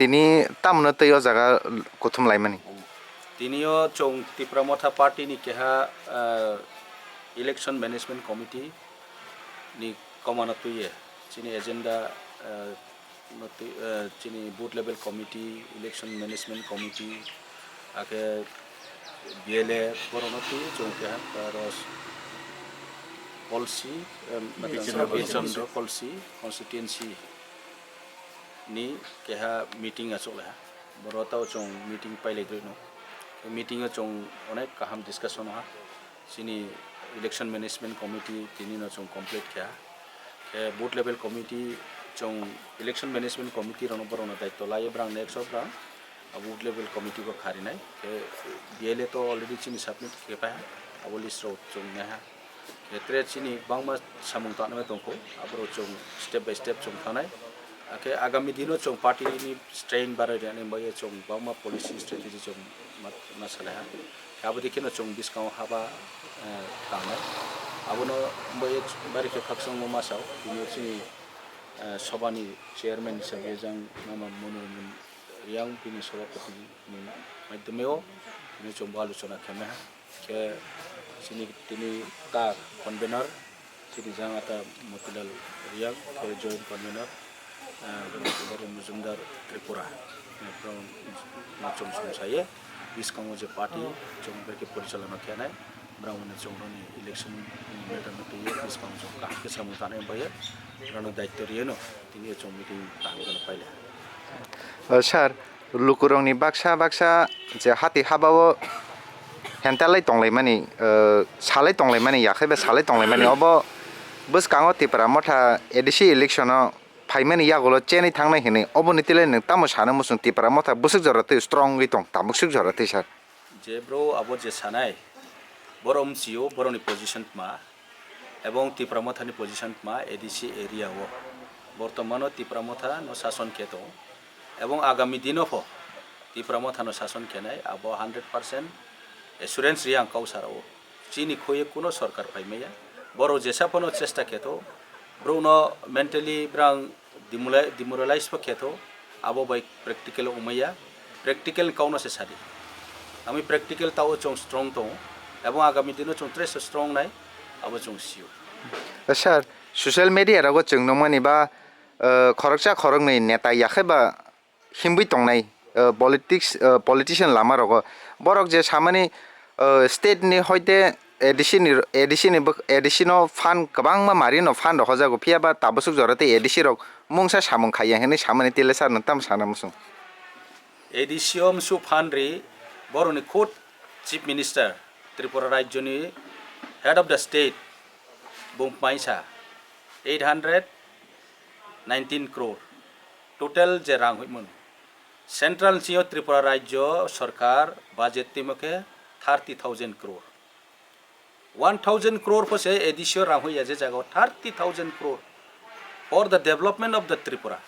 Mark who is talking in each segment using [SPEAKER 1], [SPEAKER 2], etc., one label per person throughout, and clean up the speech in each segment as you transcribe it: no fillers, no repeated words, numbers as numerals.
[SPEAKER 1] Tini tamno tayo jaga kothum laimani.
[SPEAKER 2] Tiniyo chong Tipra Motha party ni keha election management committee ni komana tuye chini agenda chini booth level committee election management committee ake BLA koronati chong keha taros policy Birchandra policy constituency ni keha meeting asola borota chong meeting paile no meeting chong onek kaham discussion ha sini election management committee tini no chong complete kya ke booth level committee chong election management committee rono borona daitto lai brang next of brang booth level committee ko khari nai ke BLA to already chini submit ke pa abolis ro chong ne ha ke tre chini bangma samung ta na tongko abro chong step by step chong thanai ke agami dino chong party ni strain bare ne boye chong bangma policy strategy chong masalah abadi kena chong discount haba kana abono boye bari ke khaksong mo masau ini chini sobani chairman hisabe jang mama Manu yang pini sabapati ni madhyameo ini chong balocona khame ke sini tini ka convener sini jang ata motilal yang ke joint convener Birchandra Tripura from chong saya discount je party chong berke porichalana kena brown chong ni election matter no tiye discount chong ka ke samutane baye rano daitto rieno tini chong meeting ta gona paile
[SPEAKER 1] Sir lukurong ni baksa je hati habao hentalai tonglaimani salai tonglaimani yakhebe salai tonglaimani obo bus kango Tipra Motha edisi election Paimani yagolo cheni thangna hini oboni tile ning tamo sana musung Tipra Motha busuk jorate strong gitong tamuksuk jorate sir
[SPEAKER 2] je bro abo je sanai borom cio boroni position ma ebong Tipra Motha ni position ma ADC area wo bortomano Tipra Motha no shason keto ebong agami dino pho Tipra Motha no shason kenai abo 100% assurance riang kausaro chini khoye kuno sarkar paimeya boro jesa pono chesta keto bro no mentally brang demoralize paketo abo by practical umaya practical kauna se sari ami practical tao chong strong to ebo agami dino chong tres strong nai abo chong siu
[SPEAKER 1] sir social media rago chungno mani ba khorokcha khorok nei neta yakheba himbui tongnai politician lama rago borok je samani state ni hoite additional fund kabang ma mari no fund hoja go pia ba tabusuk jorate ADC rok mungsa samung khaya hene samani telesa nantam sana musung
[SPEAKER 2] ADCom su fundri boroni khot chief minister Tripura Rajya ni head of the state bung paisa 819 crore total je rang hoimun central chio Tripura Rajya sarkar budget timake 30,000 crore 1,000 crore for say ADC rang hoya je jago 30,000 crore for the development of the Tripura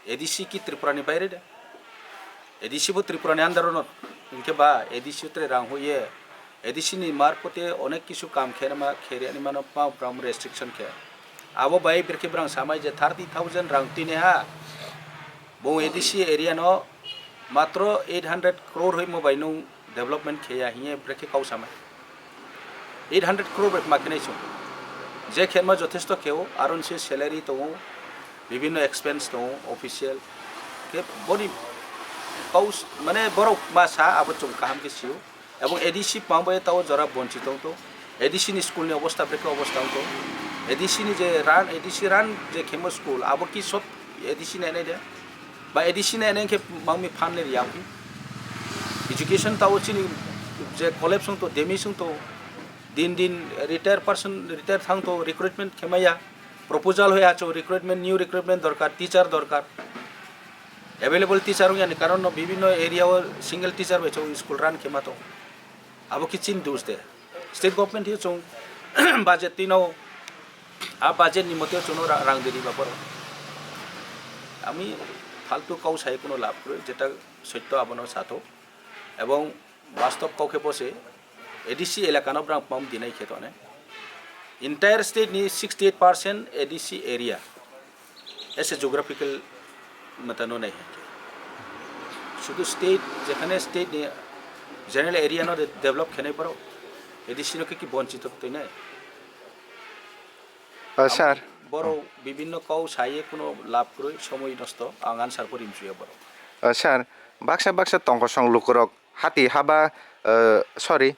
[SPEAKER 2] ADC ki Tripura ni bayre de ADC bo Tripura ni andar no inke ba ADC tre rang hoye ADC ni marpote onek kisu kam kherma khere ani mano pa pram restriction ke abo bai berke brang samai je 30,000 rang tine ha bo ADC area no matro 800 crore hoi mo bai no development kheya hiye berke kau samai 800 crore brek makne chu je kherma jothesto keo aron se salary to bibhinno expense to official ke body paus mane borok ma sa abo chung kaham ke siu এবং ADC Pambei তাও যারা বঞ্চিত তো ADC ni school ni অবস্থা break অবস্থা তো ADC ni যে ADC run যে খেমো স্কুল আবো কি সব ADC নে নে দে বা ADC নে নে কে মাংমি ফানলে রিয়াম এডুকেশন তাও চিনি যে কলেপস তো ডেমিশন তো দিন রিটায়ার পারসন রিটায়ার থাং তো রিক্রুটমেন্ট খেমাইয়া প্রপোজাল হয়ে আছো রিক্রুটমেন্ট নিউ রিক্রুটমেন্ট দরকার টিচার দরকার अवेलेबल टीचर यानी कारण विभिन्न एरिया सिंगल टीचर बेचो स्कूल रान खेमा तो अब किचिन दूस दे स्टेट गवर्नमेंट हियो चों बाजेट तिनो आ बाजेट निमते चोनो रां देरी बापर आमी फालतू काउ साइ कोनो लाभ करे जेटा सत्य आबनो साथो एवं वास्तव काउखे बसे एडीसी एलाकानो ब्रां पाम दिनाय खेतने इंटायर स्टेट नि 68% ADC area as a geographical मतनो नहीं है শুধু স্টেট যেখানে স্টেট জেনারেল এরিয়া নো ডেভেলপ খেনে পারো এডিসিনকে কি বঞ্চিত তুই নাই
[SPEAKER 1] স্যার
[SPEAKER 2] বড় বিভিন্ন কও সাইয়ে কোনো লাভ করে সময় নষ্ট আঙান সারপর ইমসুয়া বড়
[SPEAKER 1] স্যার বাক্সা বাক্সা টংকসং লুকুরক হাতি হাবা সরি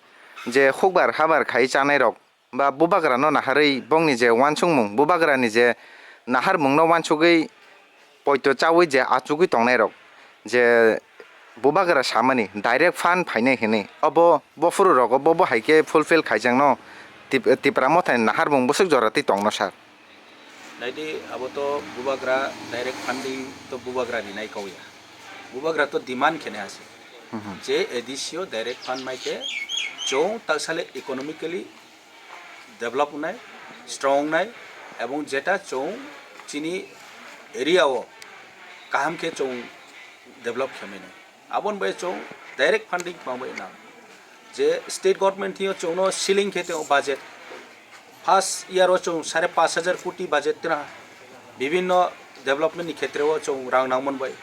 [SPEAKER 1] যে খুকবার হাবার খাই চানাই রক বা বুবাগ্রা ন নাহাरै বংনি যে ওয়ানসুং মুং বুবাগ্রানি যে নাহার মুং ন ওয়ানসুগै পয়তো চাওই যে আচুগै টংনাই রক যে বুবাগ্রা সামানি ডাইরেক্ট ফান ফাইনাই হেনে অব বফুরু রক অব হাইকে ফুলফিল খাইজাং ন টিপ্রা মথাই নাহার মুং বসুক জরাতি টংনো স্যার
[SPEAKER 2] নাইদি আবো তো বুবাগ্রা ডাইরেক্ট ফান্ডিং তো বুবাগ্রা নি নাই কওয়া বুবাগ্রা তো ডিমান্ড খেনে আছে যে এডিসিও ডাইরেক্ট ফান্ড মাইকে চৌ তাকসালে ইকোনমিক্যালি ডেভেলপ নাই স্ট্রং নাই এবং যেটা চৌ চিনি এরিয়াও কাহামকে চৌ ডেভেলপ খেমে নাই আবন বাই চৌ ডাইরেক্ট ফান্ডিং পাবে না যে স্টেট গভর্নমেন্ট হিও চৌনো সিলিং খেতে বাজেট ফার্स्ट ইয়ারও চৌ 5,500 কোটি বাজেট রা বিভিন্ন ডেভেলপমেন্টনি ক্ষেত্রেও চৌ রাং নামনবাই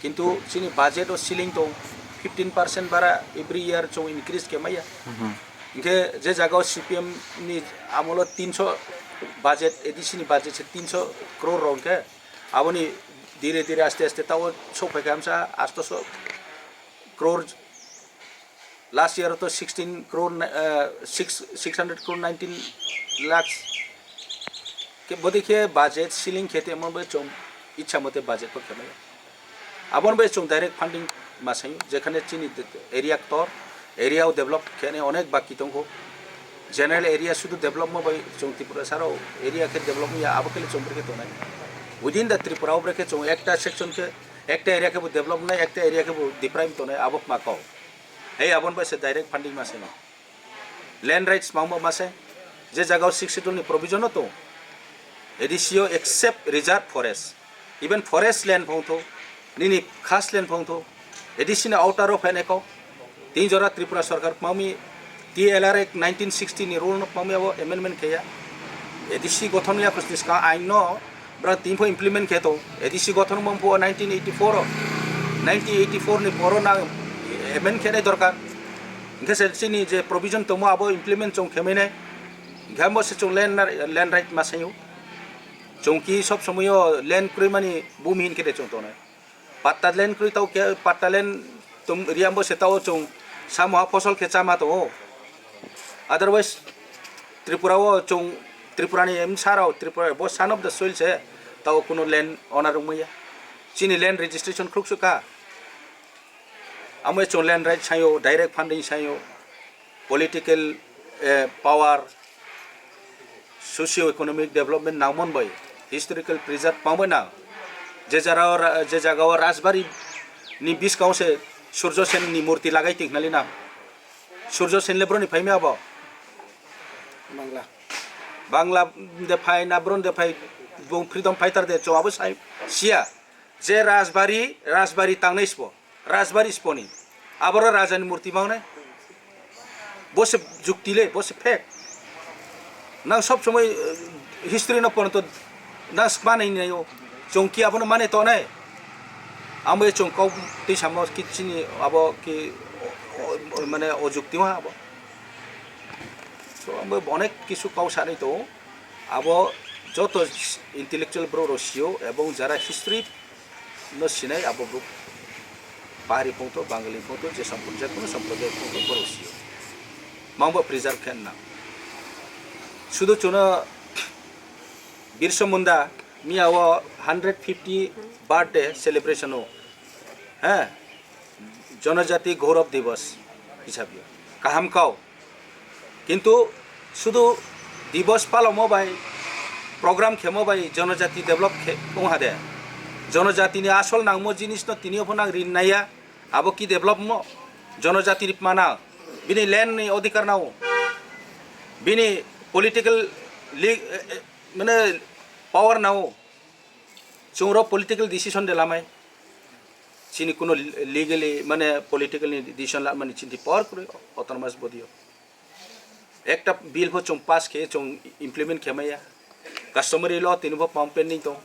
[SPEAKER 2] কিন্তু চিনি বাজেট ও সিলিং তো 15% বারা এভরি ইয়ার চৌ ইনক্রিজ কেমাইয়া ইনকে যে জায়গাও সিপিএম नि আমল 300 বাজেট এডিসিনি বাজেট 300 crore রংকে আবনি ধীরে ধীরে আস্তে আস্তে তাও সফাইকে আমসা 800 crore लास्ट ईयर तो 16 करोड़ 600 करोड़ 19 लाख के वो देखिए बजट सीलिंग खेते मन बे चों इच्छा मते बजट को खेमे आबन बे चों डायरेक्ट फंडिंग मासाई जेखाने चिनी एरिया तोर एरिया डेवलप खेने अनेक बाकी दंगो जनरल एरिया शुद्ध डेवलप में बे चों त्रिपुरा सारो एरिया के डेवलप में अब के चों ब्रेके तो नहीं विदिन द त्रिपुरा ब्रेके चों एकटा सेक्शन के एकटा एरिया के डेवलप नहीं एकटा एरिया के डिप्राइम तो नहीं अब माकाओ এই আবন পাইছে ডাইরেক্ট ফান্ডিং মাসে না ল্যান্ড রাইটস মামো মাসে যে জায়গাও 6 শিডিউল নি প্রভিজনও তো এডিসিও except reserve forest even forest land ফংথো নিনি খাস ল্যান্ড ফংথো এডিসিনা আউটার অফ এনেকো তিন জরা ত্রিপুরা সরকার মামি টিএলআর 1960 নি রুল মামি আবো এমেন্ডমেন্ট খেয়া এডিসি গঠন ইয়া প্রস্তুত কা আইন ন ব্রা তিন ফো ইমপ্লিমেন্ট খেতো এডিসি গঠন মমফো 1984 নি পরো না एमेंड खेने दरकार इनके सेल्सिनी जे प्रोविजन तो मो आबो इम्प्लीमेंट चों खेमेने घामो से चों लैंड राइट मासेयो चौंकी सब समय लैंड क्रुई मानी भूमिहीन के दे चों तो ने पत्ता लैंड क्रुई ताऊ के पत्ता लैंड तुम रियामबो से ताऊ चों सामहा फसल के चामा तो अदरवाइज त्रिपुरा वो चों त्रिपुरा नि एम साराव त्रिपुरा बो सन ऑफ द सोइल से ताऊ कोनो लैंड ओनर मैया चिनी लैंड रजिस्ट्रेशन खुक्सु का आमे चों लैंड राइट सायो डायरेक्ट फंडिंग सायो political power socio economic development नामन बाय हिस्टोरिकल प्रिजर्व पावे ना जे जगह राजबारी नि 20 गांव से सूर्य सेन नि मूर्ति लगाई तिखनाली ना सूर्य सेन लेब्रो नि फाइमे आबो बांग्ला दे फाइ ना ब्रोन दे फाइ फ्रीडम फाइटर दे चोआबो साइ सिया जे राजबारी तांगनेसबो राजबारी स्पोनी आबरो राजानि मूर्ति मावने बसे जुक्तिले बसे फेक ना सब समय हिस्ट्री न पन तो ना माने नयो चौंकी आबो माने तो नै आमे चौंकाव दै सामो किचिनि आबो कि माने अजुक्ति मा आबो तो आमे अनेक किछु काव सानै तो आबो जतो इंटेलेक्चुअल ब्रो रसियो एवं जारा हिस्ट्री न सिनाय आबो पाहाड़ी पंतो बांगाली पंतो जे संप्रदाय पंतो बरोसियो मांबो प्रिजर्व खेन शुद्ध चुना बिरसा मुंडा मियाव 150 बर्थडे सेलिब्रेशन हो हैं जनजाति गौरव दिवस हिसाब काहाम खाओ किंतु शुद्ध दिवस पालमो बाय प्रोग्राम खेमो बाय जनजाति डेवलप खेहा दे जनजाति नि आसल नांगमो जिनिस न तिनियो फना रिननाया आबो की डेवलप मो जनजाति माना बिनि लैंड नि अधिकार नाओ बिनि पॉलिटिकल माने पावर नाओ चौरो पॉलिटिकल डिसीजन दे लामाय चिनि कोनो लीगली माने पॉलिटिकल डिसीजन ला माने चिन्ति पावर करे ऑटोनोमस बॉडीओ एकटा बिल हो चों पास के चों इम्प्लीमेंट खेमाया कस्टमरी लॉ तिनबो पंपेन नि तो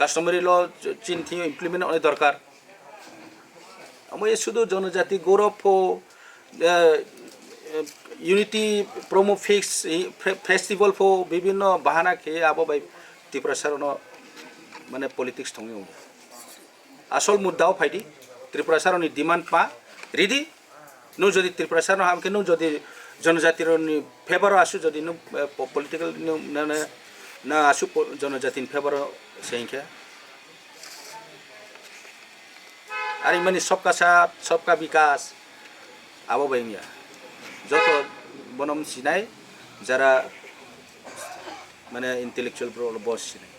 [SPEAKER 2] कस्टमरी लॉ चिन्ह थी इम्प्लीमेंट होने दरकार हम मैं शुद्ध जनजाति गौरव हो यूनिटी प्रोमो फिक्स फेस्टिवल हो विभिन्न बहाना के अब भाई त्रिपुरा सारनो माने पॉलिटिक्स थोंगे आसल मुद्दाओ फाइदी त्रिपुरा सारनी डिमांड पा रेडी नु जदि त्रिपुरा सारनो हमके नु जदि जनजाति नी फेवर आसु जदि नु पॉलिटिकल नु ना आसु जनजाति फेवर सेंखे अरे माने सबका साथ सबका विकास अब भाई जो तो बनम सिनाई जरा माने इंटेलेक्चुअल बॉस सिनाई